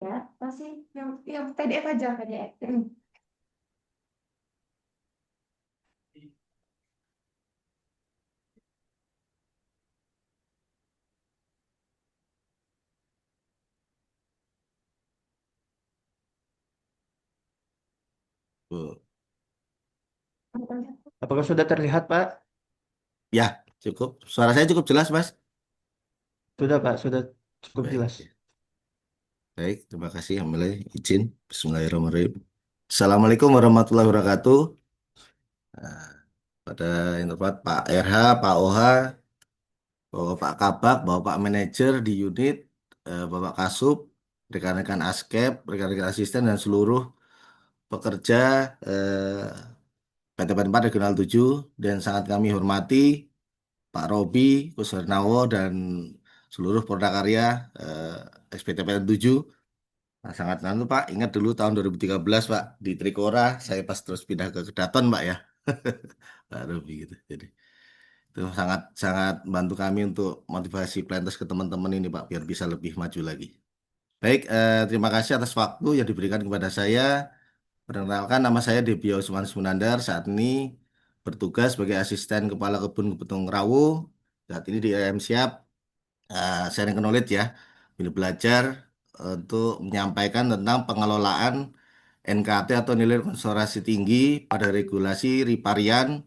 Ya, masih yang PDF aja PDF. Tuh. Apakah sudah terlihat, Pak? Ya, cukup. Suara saya cukup jelas, Mas. Sudah, Pak, sudah cukup Baik, jelas. baik. Terima kasih. Alhamdulillah, izin. Bismillahirrahmanirrahim. Assalamualaikum warahmatullahi wabarakatuh. Nah, pada yang tepat Pak RH, Pak OH, Bapak Kabak, Bapak Manajer di unit, Bapak Kasub, rekan-rekan Askep, rekan-rekan asisten, dan seluruh pekerja PT 4 Regional 7, dan sangat kami hormati Pak Robi, Kushernawo, dan seluruh Prakarya SPTPN 7. Nah, sangat nanti Pak, ingat dulu tahun 2013 Pak, di Trikora, saya pas terus pindah ke Kedaton Pak ya. Pak Robi gitu. Jadi itu sangat sangat bantu kami untuk motivasi planters ke teman-teman ini Pak, biar bisa lebih maju lagi. Baik, terima kasih atas waktu yang diberikan kepada saya. Perkenalkan, nama saya Debio Usman Munandar. Saat ini bertugas sebagai asisten Kepala Kebun Kebetung Rawo. Saat ini di IAM Siap, sharing knowledge ya. Ini belajar untuk menyampaikan tentang pengelolaan NKT atau nilai konsentrasi tinggi pada regulasi riparian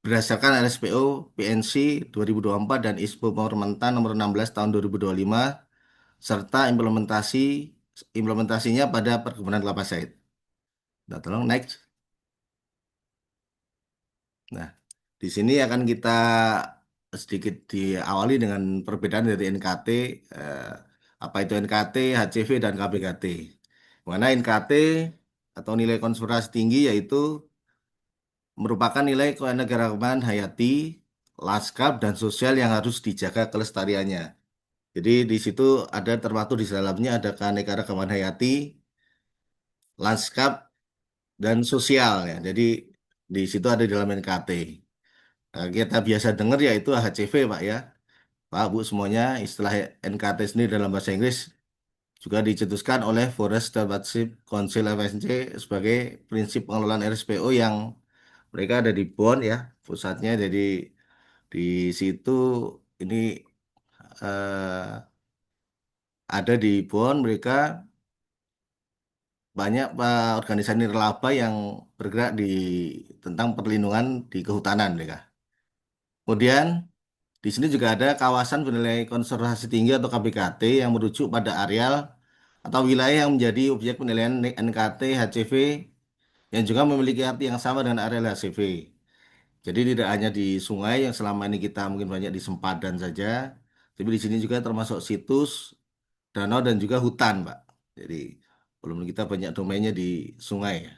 berdasarkan RSPO PNC 2024 dan ISPO Mentan nomor 16 tahun 2025 serta implementasinya pada perkebunan kelapa sawit. Nah, tolong next. Nah, di sini akan kita sedikit diawali dengan perbedaan dari NKT, eh, apa itu NKT, HCV, dan KBKT. Mana NKT atau nilai konsentrasi tinggi yaitu merupakan nilai keanekaragaman hayati, lanskap, dan sosial yang harus dijaga kelestariannya. Jadi di situ ada termaktub di dalamnya ada keanekaragaman hayati, lanskap, dan sosial ya. Jadi di situ ada di dalam NKT. Nah, kita biasa dengar yaitu HCV Pak ya. Pak Bu semuanya istilah NKT sendiri dalam bahasa Inggris juga dicetuskan oleh Forest Stewardship Council FSC sebagai prinsip pengelolaan RSPO yang mereka ada di Bonn ya pusatnya. Jadi di situ ini ada di Bonn mereka banyak organisasi nirlaba yang bergerak di tentang perlindungan di kehutanan mereka. Kemudian di sini juga ada kawasan bernilai konservasi tinggi atau KBKT yang merujuk pada areal atau wilayah yang menjadi objek penilaian NKT HCV yang juga memiliki arti yang sama dengan areal HCV. Jadi tidak hanya di sungai yang selama ini kita mungkin banyak di sempadan saja, tapi di sini juga termasuk situs, danau dan juga hutan, Pak. Jadi belum kita banyak domainnya di sungai ya.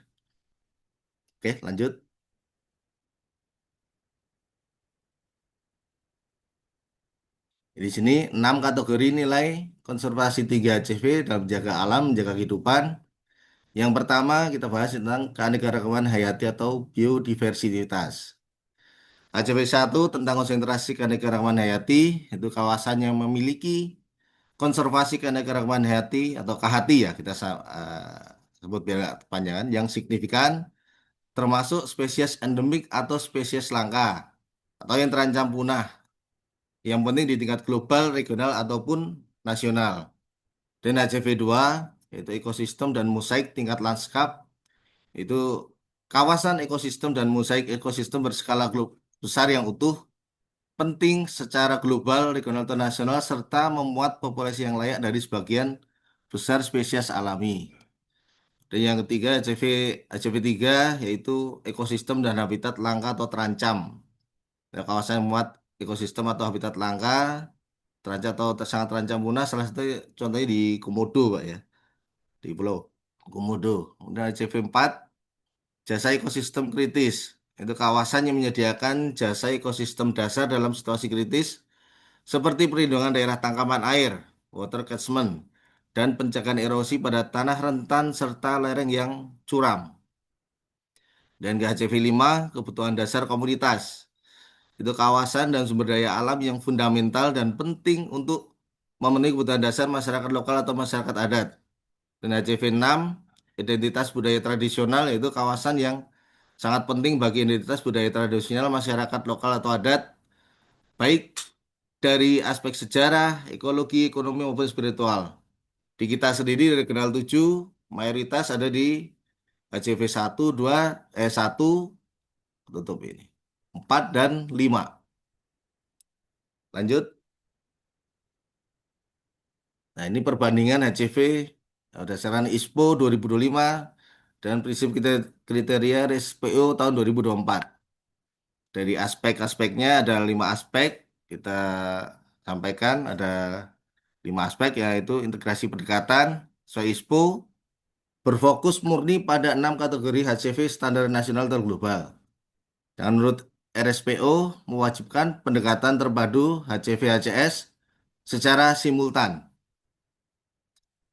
Oke, lanjut. Di sini 6 kategori nilai konservasi 3 HCV dalam menjaga alam, menjaga kehidupan. Yang pertama kita bahas tentang keanekaragaman hayati atau biodiversitas. HCP 1 tentang konsentrasi keanekaragaman hayati, itu kawasan yang memiliki konservasi keanekaragaman hayati atau KHT ya kita sebut biar nggak kepanjangan, yang signifikan termasuk spesies endemik atau spesies langka atau yang terancam punah. Yang penting di tingkat global, regional ataupun nasional. Dan HCV 2 yaitu ekosistem dan mosaik tingkat lanskap, itu kawasan ekosistem dan mosaik ekosistem berskala besar yang utuh, penting secara global, regional, atau nasional, serta memuat populasi yang layak dari sebagian besar spesies alami. Dan yang ketiga, HCV 3 yaitu ekosistem dan habitat langka atau terancam. Ya, kawasan yang memuat ekosistem atau habitat langka, terancam atau sangat terancam punah, salah satu contohnya di Komodo, Pak ya, di Pulau Komodo. Kemudian HCV 4 jasa ekosistem kritis. Itu kawasan yang menyediakan jasa ekosistem dasar dalam situasi kritis seperti perlindungan daerah tangkapan air, water catchment, dan pencegahan erosi pada tanah rentan serta lereng yang curam. Dan HCV 5 kebutuhan dasar komunitas. Itu kawasan dan sumber daya alam yang fundamental dan penting untuk memenuhi kebutuhan dasar masyarakat lokal atau masyarakat adat. Dan HCV 6, identitas budaya tradisional, yaitu kawasan yang sangat penting bagi identitas budaya tradisional masyarakat lokal atau adat, baik dari aspek sejarah, ekologi, ekonomi maupun spiritual. Di kita sendiri di Regional 7 mayoritas ada di HCV 1, 2, 1, tutup ini. 4 dan 5. Lanjut. Nah, ini perbandingan HCV berdasarkan ISPO 2025 dan prinsip kriteria RSPO tahun 2024. Dari aspek-aspeknya ada 5 aspek kita sampaikan, ada 5 aspek yaitu integrasi pendekatan sesuai ISPO, berfokus murni pada 6 kategori HCV standar nasional dan global. Dan menurut RSPO mewajibkan pendekatan terpadu HCV-HCS secara simultan.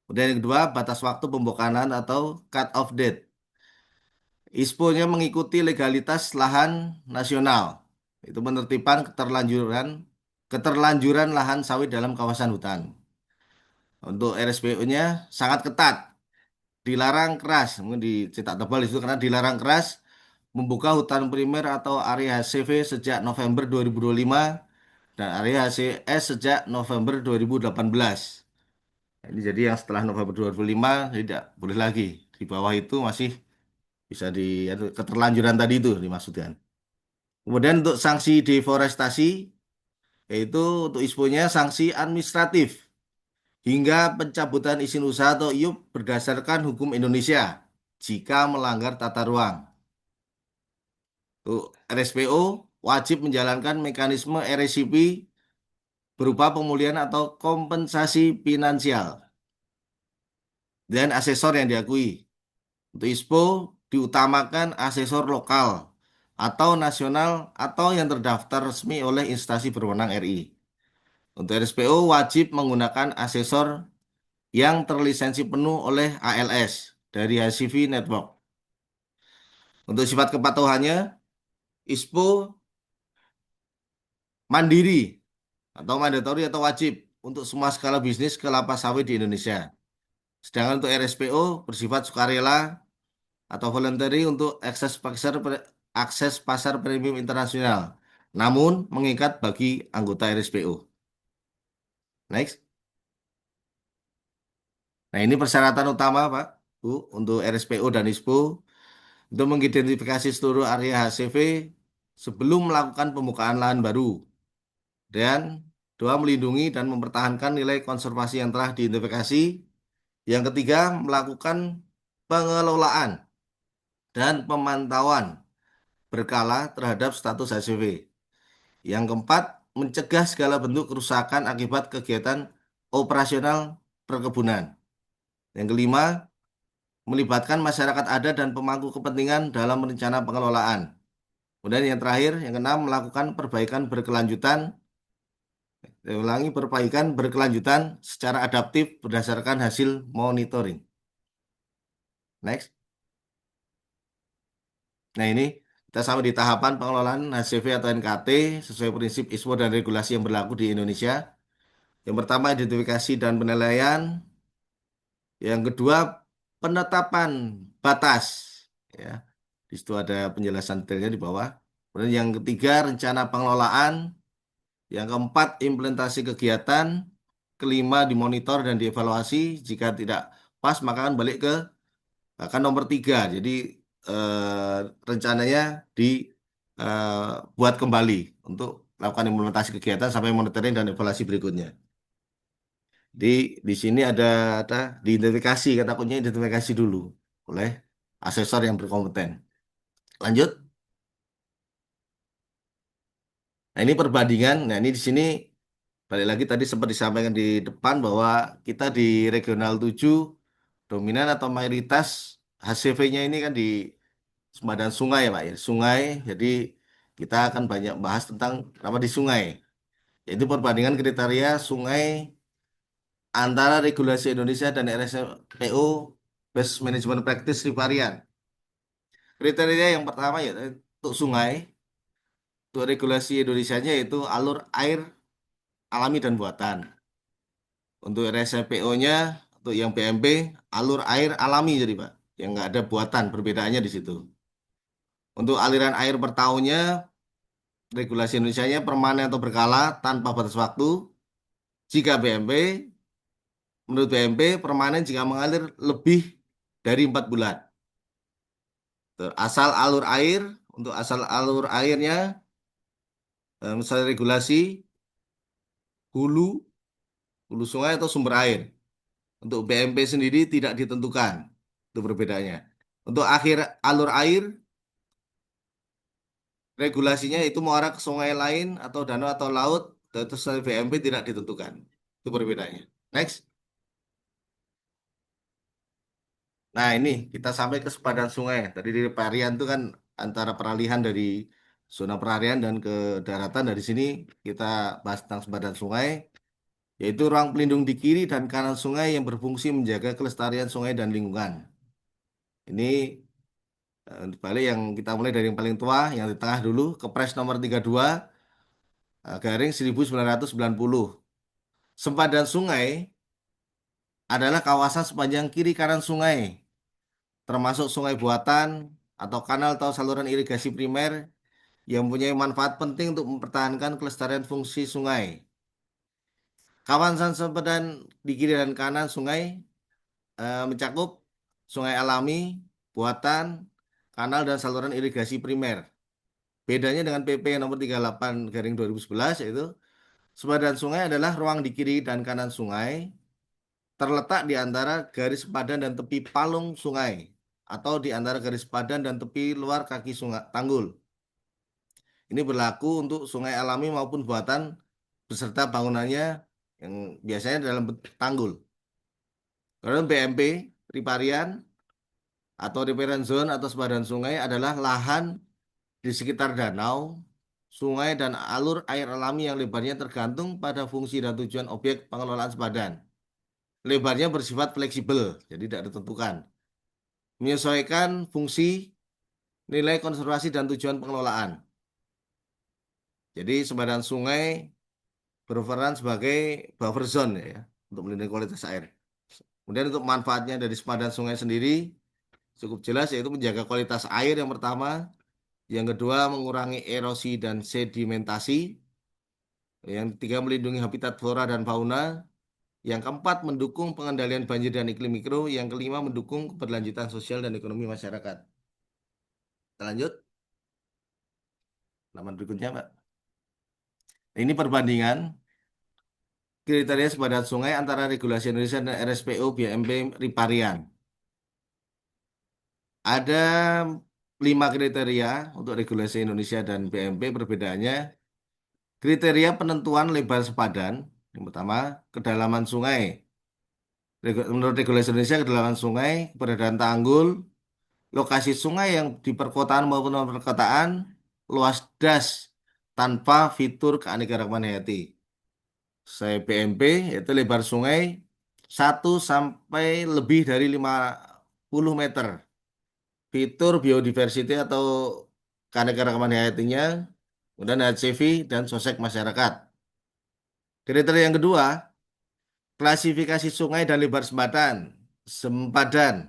Kemudian yang kedua, batas waktu pembekalan atau cut off date. ISPO-nya mengikuti legalitas lahan nasional. Itu penertiban keterlanjuran lahan sawit dalam kawasan hutan. Untuk RSPO-nya sangat ketat, dilarang keras, mungkin dicetak tebal itu karena dilarang keras membuka hutan primer atau area HCV sejak November 2025 dan area HCS sejak November 2018. Ini jadi yang setelah November 2005 tidak boleh lagi. Di bawah itu masih bisa keterlanjuran tadi itu dimaksudkan. Kemudian untuk sanksi deforestasi, yaitu untuk ISPO-nya sanksi administratif hingga pencabutan izin usaha atau IUP berdasarkan hukum Indonesia jika melanggar tata ruang. Untuk RSPO wajib menjalankan mekanisme RSCP berupa pemulihan atau kompensasi finansial dan asesor yang diakui. Untuk ISPO diutamakan asesor lokal atau nasional atau yang terdaftar resmi oleh instansi berwenang RI. Untuk RSPO wajib menggunakan asesor yang terlisensi penuh oleh ALS dari HCV Network. Untuk sifat kepatuhannya, ISPO mandiri atau mandatori atau wajib untuk semua skala bisnis kelapa sawit di Indonesia. Sedangkan untuk RSPO bersifat sukarela atau voluntary untuk akses pasar premium internasional, namun mengikat bagi anggota RSPO. Next. Nah, ini persyaratan utama, Pak, Bu, untuk RSPO dan ISPO untuk mengidentifikasi seluruh area HCV sebelum melakukan pembukaan lahan baru. Dan dua, melindungi dan mempertahankan nilai konservasi yang telah diidentifikasi. Yang ketiga, melakukan pengelolaan dan pemantauan berkala terhadap status HCV. Yang keempat, mencegah segala bentuk kerusakan akibat kegiatan operasional perkebunan. Yang kelima, melibatkan masyarakat adat dan pemangku kepentingan dalam rencana pengelolaan. Kemudian yang terakhir, yang keenam, melakukan perbaikan berkelanjutan. Saya ulangi, perbaikan berkelanjutan secara adaptif berdasarkan hasil monitoring. Next. Nah, ini kita sampai di tahapan pengelolaan HCV atau NKT sesuai prinsip ISPO dan regulasi yang berlaku di Indonesia. Yang pertama, identifikasi dan penilaian. Yang kedua, penetapan batas. Ya, di situ ada penjelasan detailnya di bawah. Kemudian yang ketiga, rencana pengelolaan. Yang keempat, implementasi kegiatan. Kelima, dimonitor dan dievaluasi. Jika tidak pas, maka akan balik ke akan nomor 3. Jadi rencananya dibuat kembali untuk melakukan implementasi kegiatan sampai monitoring dan evaluasi berikutnya. Di sini ada diidentifikasi, kata kuncinya identifikasi dulu oleh asesor yang berkompeten. Lanjut. Nah, ini perbandingan. Nah, ini di sini balik lagi tadi sempat disampaikan di depan bahwa kita di regional 7 dominan atau mayoritas HCV-nya ini kan di sempadan sungai ya Pak ya. Sungai, jadi kita akan banyak bahas tentang apa di sungai. Yaitu perbandingan kriteria sungai antara regulasi Indonesia dan RSPO Best Management Practice Riparian. Kriteria yang pertama ya untuk sungai, untuk regulasi Indonesianya yaitu alur air alami dan buatan. Untuk RSPO-nya Untuk yang BMP alur air alami jadi Pak, yang nggak ada buatan, perbedaannya di situ. Untuk aliran air per tahunnya, regulasi Indonesia-nya permanen atau berkala tanpa batas waktu. Jika BMP, menurut BMP permanen jika mengalir lebih dari 4 bulan. Tuh, asal alur air, untuk asal alur airnya, misalnya regulasi hulu, hulu sungai atau sumber air. Untuk BMP sendiri tidak ditentukan. Itu perbedaannya. Untuk akhir alur air, regulasinya itu mengarah ke sungai lain atau danau atau laut, terus BMP tidak ditentukan. Itu perbedaannya. Next. Nah ini kita sampai ke sepadan sungai. Tadi di peralihan itu kan antara peralihan dari zona perarian dan ke daratan. Dari sini kita bahas tentang sepadan sungai, yaitu ruang pelindung di kiri dan kanan sungai yang berfungsi menjaga kelestarian sungai dan lingkungan. Ini balik yang kita mulai dari yang paling tua, yang di tengah dulu, Kepres nomor 32 garing 1990. Sempadan sungai adalah kawasan sepanjang kiri kanan sungai, termasuk sungai buatan atau kanal atau saluran irigasi primer yang mempunyai manfaat penting untuk mempertahankan kelestarian fungsi sungai. Kawasan sempadan di kiri dan kanan sungai mencakup sungai alami, buatan, kanal dan saluran irigasi primer. Bedanya dengan PP nomor 38 garing 2011 yaitu sepadan sungai adalah ruang di kiri dan kanan sungai terletak di antara garis sepadan dan tepi palung sungai atau di antara garis sepadan dan tepi luar kaki sungai tanggul. Ini berlaku untuk sungai alami maupun buatan beserta bangunannya yang biasanya dalam bentuk tanggul. Kalau BMP, riparian atau riparian zone atau sepadan sungai adalah lahan di sekitar danau, sungai, dan alur air alami yang lebarnya tergantung pada fungsi dan tujuan objek pengelolaan sepadan. Lebarnya bersifat fleksibel, jadi tidak ditentukan. Menyesuaikan fungsi, nilai konservasi, dan tujuan pengelolaan. Jadi sepadan sungai berperan sebagai buffer zone ya, untuk melindungi kualitas air. Kemudian untuk manfaatnya dari sepadan sungai sendiri cukup jelas, yaitu menjaga kualitas air yang pertama, yang kedua mengurangi erosi dan sedimentasi, yang ketiga melindungi habitat flora dan fauna, yang keempat mendukung pengendalian banjir dan iklim mikro, yang kelima mendukung keberlanjutan sosial dan ekonomi masyarakat. Kita lanjut, halaman berikutnya Pak. Ini perbandingan kriteria sepadan sungai antara regulasi Indonesia dan RSPO BMP Riparian. Ada 5 kriteria untuk regulasi Indonesia dan BMP. Perbedaannya kriteria penentuan lebar sepadan. Yang pertama, kedalaman sungai. Menurut regulasi Indonesia, kedalaman sungai, keberadaan tanggul, lokasi sungai yang di perkotaan maupun non perkotaan, luas das tanpa fitur keanekaragaman hayati. Saya BMP yaitu lebar sungai 1 sampai lebih dari 50 meter. Fitur biodiversity atau keanekaragaman hayatinya, kemudian HCV dan sosek masyarakat. Kriteria yang kedua, klasifikasi sungai dan lebar sempadan. Sempadan.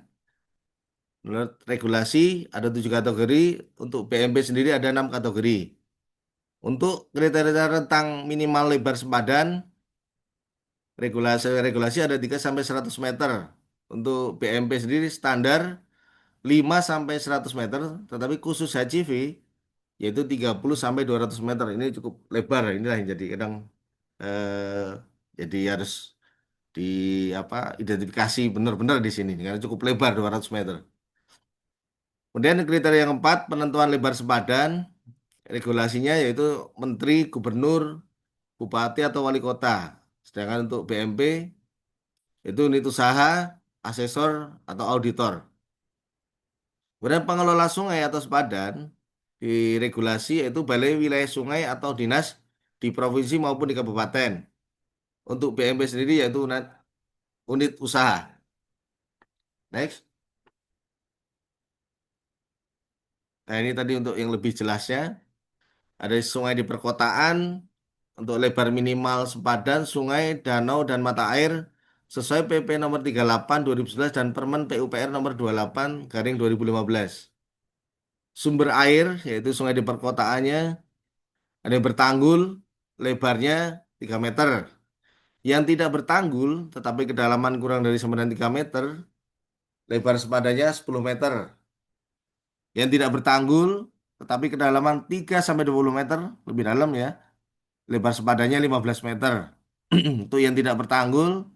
Menurut regulasi ada 7 kategori, untuk BMP sendiri ada 6 kategori. Untuk kriteria rentang minimal lebar sempadan, regulasi ada 3 sampai 100 meter. Untuk BMP sendiri standar 5 sampai 100 meter, tetapi khusus HCV yaitu 30 sampai 200 meter. Ini cukup lebar. Inilah yang jadi kadang eh, jadi harus di apa identifikasi benar-benar di sini karena cukup lebar 200 meter. Kemudian kriteria yang keempat, penentuan lebar sepadan. Regulasinya yaitu menteri, gubernur, bupati atau wali kota. Sedangkan untuk BMP itu unit usaha, asesor atau auditor. Kemudian pengelola sungai atau sepadan di regulasi yaitu Balai Wilayah Sungai atau dinas di provinsi maupun di kabupaten. Untuk BMP sendiri yaitu unit usaha. Next. Nah ini tadi untuk yang lebih jelasnya. Ada sungai di perkotaan untuk lebar minimal sepadan, sungai, danau, dan mata air sesuai PP nomor 38 2011 dan Permen PUPR nomor 28 garing 2015. Sumber air yaitu sungai di perkotaannya ada yang bertanggul, lebarnya 3 meter. Yang tidak bertanggul tetapi kedalaman kurang dari 93 meter, lebar sepadanya 10 meter. Yang tidak bertanggul tetapi kedalaman 3 sampai 20 meter, lebih dalam ya, lebar sepadanya 15 meter. Untuk yang tidak bertanggul,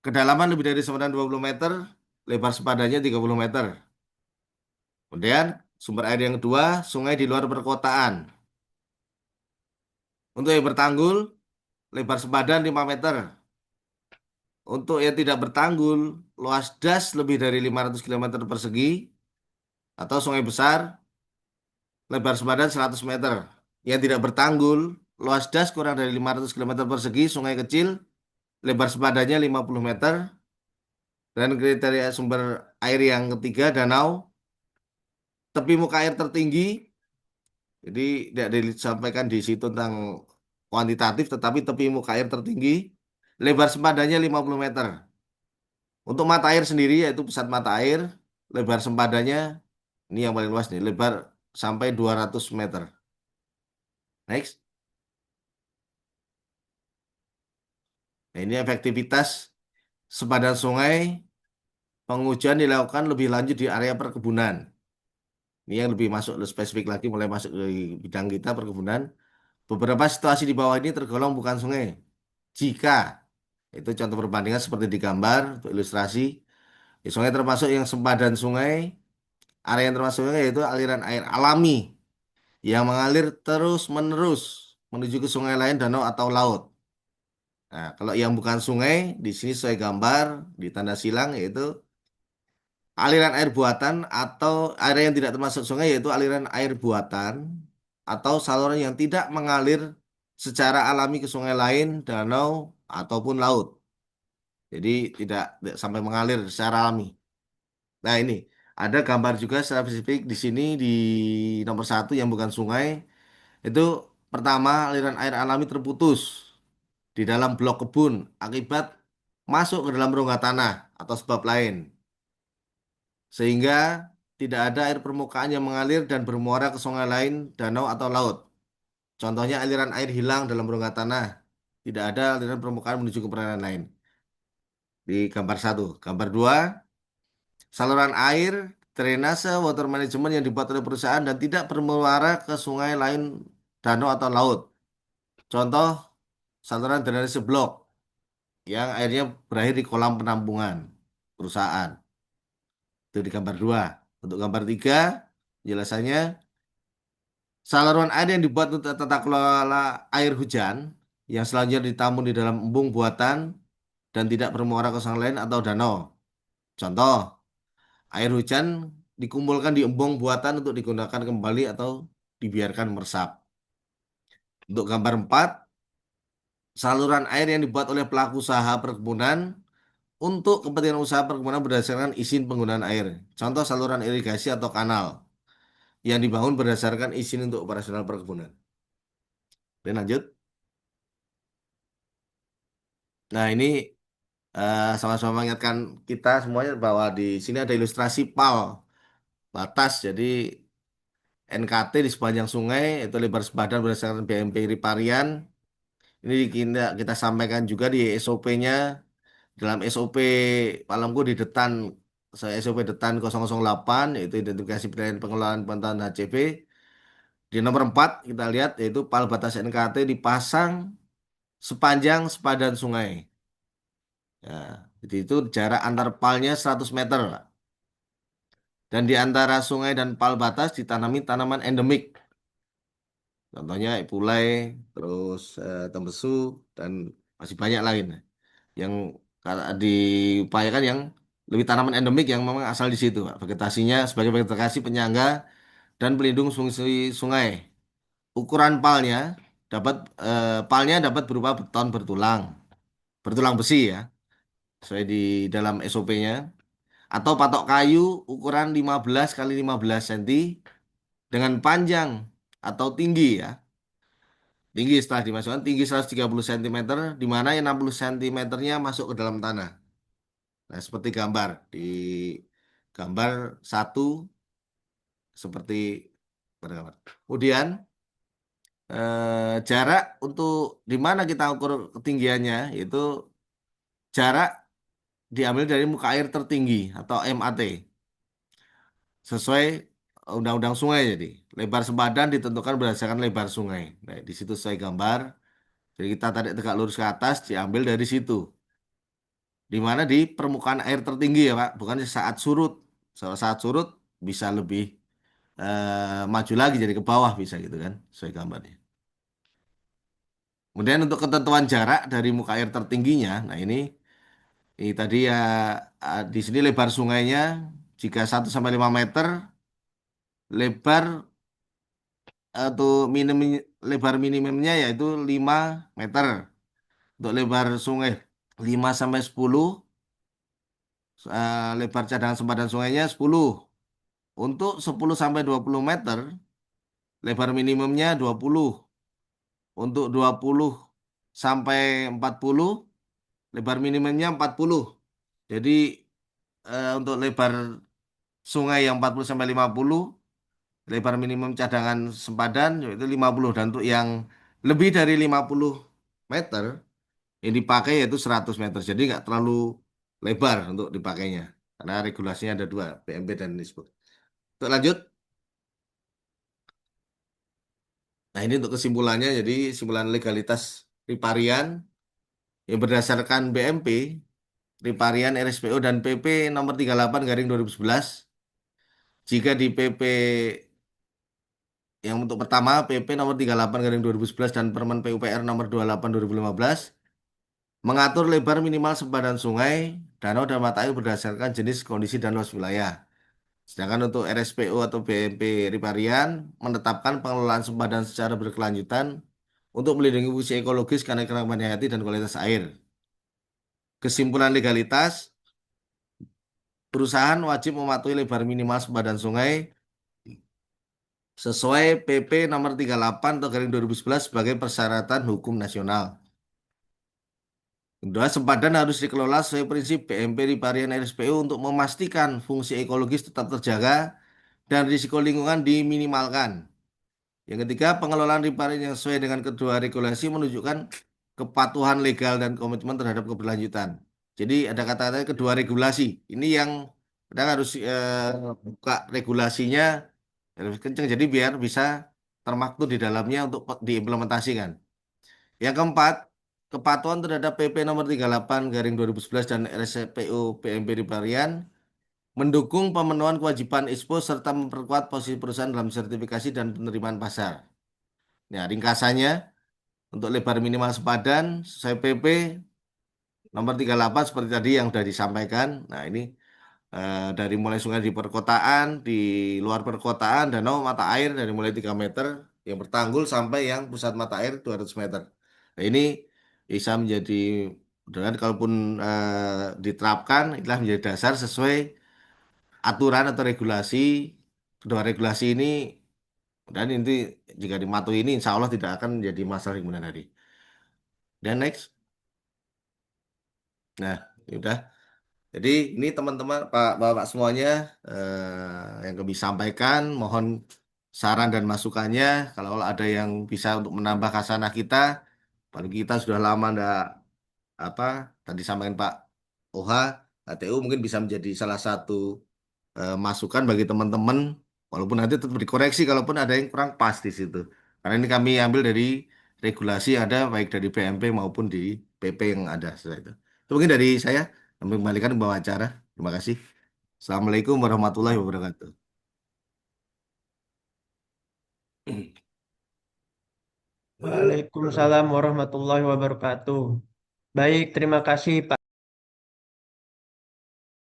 kedalaman lebih dari 20 meter, lebar sepadanya 30 meter. Kemudian sumber air yang kedua, sungai di luar perkotaan. Untuk yang bertanggul, lebar sepadan 5 meter. Untuk yang tidak bertanggul, luas das lebih dari 500 km persegi atau sungai besar, lebar sepadan 100 meter. Yang tidak bertanggul, luas das kurang dari 500 km persegi, sungai kecil, lebar sepadannya 50 meter. Dan kriteria sumber air yang ketiga, danau, tepi muka air tertinggi. Jadi tidak disampaikan di situ tentang kuantitatif, tetapi tepi muka air tertinggi, lebar sempadannya 50 meter. Untuk mata air sendiri, yaitu pusat mata air, lebar sempadannya, ini yang paling luas nih, lebar sampai 200 meter. Next. Nah, ini efektivitas sepadan sungai, pengujian dilakukan lebih lanjut di area perkebunan. Ini yang lebih masuk lebih spesifik lagi, mulai masuk ke bidang kita perkebunan. Beberapa situasi di bawah ini tergolong bukan sungai. Jika itu contoh perbandingan seperti di gambar, untuk ilustrasi. Ya, sungai termasuk yang sempadan sungai, area yang termasuk sungai yaitu aliran air alami yang mengalir terus-menerus menuju ke sungai lain, danau atau laut. Nah, kalau yang bukan sungai, di sini sesuai gambar, di tanda silang yaitu aliran air buatan atau area yang tidak termasuk sungai yaitu aliran air buatan atau saluran yang tidak mengalir secara alami ke sungai lain, danau, ataupun laut. Jadi tidak sampai mengalir secara alami. Nah ini ada gambar juga secara spesifik di sini di nomor satu yang bukan sungai. Itu pertama aliran air alami terputus di dalam blok kebun akibat masuk ke dalam rongga tanah atau sebab lain. Sehingga tidak ada air permukaan yang mengalir dan bermuara ke sungai lain, danau atau laut. Contohnya aliran air hilang dalam rongga tanah. Tidak ada aliran permukaan menuju ke perairan lain. Di gambar satu. Gambar dua, saluran air drainase water management yang dibuat oleh perusahaan dan tidak bermuara ke sungai lain, danau atau laut. Contoh saluran drainase blok yang airnya berakhir di kolam penampungan perusahaan. Itu di gambar dua. Untuk gambar tiga, jelasannya saluran air yang dibuat untuk tata kelola air hujan yang selanjutnya ditampung di dalam embung buatan dan tidak bermuara ke sungai lain atau danau. Contoh, air hujan dikumpulkan di embung buatan untuk digunakan kembali atau dibiarkan meresap. Untuk gambar 4, saluran air yang dibuat oleh pelaku usaha perkebunan untuk kepentingan usaha perkebunan berdasarkan izin penggunaan air. Contoh saluran irigasi atau kanal yang dibangun berdasarkan izin untuk operasional perkebunan. Oke, lanjut. Nah, ini sama-sama mengingatkan kita semuanya bahwa di sini ada ilustrasi PAL batas. Jadi NKT di sepanjang sungai itu lebar sepadan berdasarkan BMP Riparian. Ini kita sampaikan juga di SOP-nya. Dalam SOP Palemku di Detan, SOP Detan 008 yaitu identifikasi pilihan pengelolaan pantauan HCP. Di nomor 4 kita lihat yaitu pal batas NKT dipasang sepanjang sepadan sungai. Ya, jadi itu jarak antar palnya 100 meter, Pak. Dan di antara sungai dan pal batas ditanami tanaman endemik. Contohnya epulai, terus tembesu, dan masih banyak lain yang diupayakan yang lebih tanaman endemik yang memang asal di situ, Pak. Vegetasinya sebagai vegetasi penyangga dan pelindung sungai. Ukuran palnya dapat berupa beton bertulang besi ya, sesuai di dalam SOP-nya, atau patok kayu ukuran 15 kali 15 cm dengan panjang atau tinggi ya Tinggi setelah dimasukkan tinggi 130 cm, di mana yang 60 cm-nya masuk ke dalam tanah. Nah, seperti gambar di gambar satu seperti pada gambar. Kemudian jarak untuk di mana kita ukur ketinggiannya itu jarak diambil dari muka air tertinggi atau MAT sesuai undang-undang sungai. Jadi lebar sempadan ditentukan berdasarkan lebar sungai. Nah, di situ sesuai gambar. Jadi kita tarik tegak lurus ke atas diambil dari situ. Di mana di permukaan air tertinggi ya Pak, bukan saat surut. Saat surut bisa lebih maju lagi jadi ke bawah bisa gitu kan, sesuai gambarnya. Kemudian untuk ketentuan jarak dari muka air tertingginya, nah ini tadi ya di sini lebar sungainya jika 1 sampai 5 meter, lebar atau lebar minimumnya yaitu 5 meter. Untuk lebar sungai 5 sampai 10, lebar cadangan sempadan sungainya 10. Untuk 10 sampai 20 meter, lebar minimumnya 20. Untuk 20 sampai 40, lebar minimumnya 40. Jadi untuk lebar sungai yang 40 sampai 50, lebar minimum cadangan sempadan yaitu 50. Dan untuk yang lebih dari 50 meter, yang dipakai yaitu 100 meter. Jadi nggak terlalu lebar untuk dipakainya. Karena regulasinya ada dua, PMP dan NISBO. Untuk lanjut. Nah ini untuk kesimpulannya. Jadi kesimpulan legalitas riparian yang berdasarkan BMP, riparian, RSPO, dan PP nomor 38/2011. Jika di PP yang untuk pertama, PP nomor 38/2011 dan Permen PUPR nomor 28/2015 mengatur lebar minimal sempadan sungai, danau, dan mata air berdasarkan jenis, kondisi, dan luas wilayah. Sedangkan untuk RSPO atau BMP Riparian menetapkan pengelolaan sempadan secara berkelanjutan untuk melindungi fungsi ekologis, keanekaragaman hayati, dan kualitas air. Kesimpulan legalitas, perusahaan wajib mematuhi lebar minimal sempadan sungai sesuai PP nomor 38 atau garing 2011 sebagai persyaratan hukum nasional. Kedua, sempadan harus dikelola sesuai prinsip BMP Riparian RSPO untuk memastikan fungsi ekologis tetap terjaga dan risiko lingkungan diminimalkan. Yang ketiga, pengelolaan riparian yang sesuai dengan kedua regulasi menunjukkan kepatuhan legal dan komitmen terhadap keberlanjutan. Jadi ada kata-kata kedua regulasi. Ini yang kita harus buka regulasinya lebih kencang. Jadi biar bisa termaktub di dalamnya untuk diimplementasikan. Yang keempat, kepatuhan terhadap PP nomor 38/2011 dan RSPO PMP Riparian mendukung pemenuhan kewajiban ISPO serta memperkuat posisi perusahaan dalam sertifikasi dan penerimaan pasar. Ya, ringkasannya untuk lebar minimal sepadan sesuai PP nomor 38 seperti tadi yang sudah disampaikan. Nah, ini dari mulai sungai di perkotaan, di luar perkotaan, danau, mata air dari mulai 3 meter yang bertanggul sampai yang pusat mata air 200 meter. Nah, ini bisa menjadi dengan kalaupun diterapkan itulah menjadi dasar sesuai aturan atau regulasi. Kedua regulasi ini dan ini jika dimatuhi ini insya Allah tidak akan menjadi masalah di kemudian hari. Dan next. Nah, ini udah. Jadi ini teman-teman, Pak, Bapak semuanya yang kami sampaikan, mohon saran dan masukannya. Kalau ada yang bisa untuk menambah khasanah kita, apalagi kita sudah lama enggak apa tadi sampaikan Pak OH, HTU mungkin bisa menjadi salah satu masukan bagi teman-teman. Walaupun nanti tetap dikoreksi kalaupun ada yang kurang pas di situ. Karena ini kami ambil dari regulasi yang ada baik dari PMP maupun di PP yang ada. Setelah itu. Itu mungkin dari saya. Kami kembalikan ke bawah acara. Terima kasih. Assalamualaikum warahmatullahi wabarakatuh. Waalaikumsalam warahmatullahi wabarakatuh. Baik, terima kasih Pak.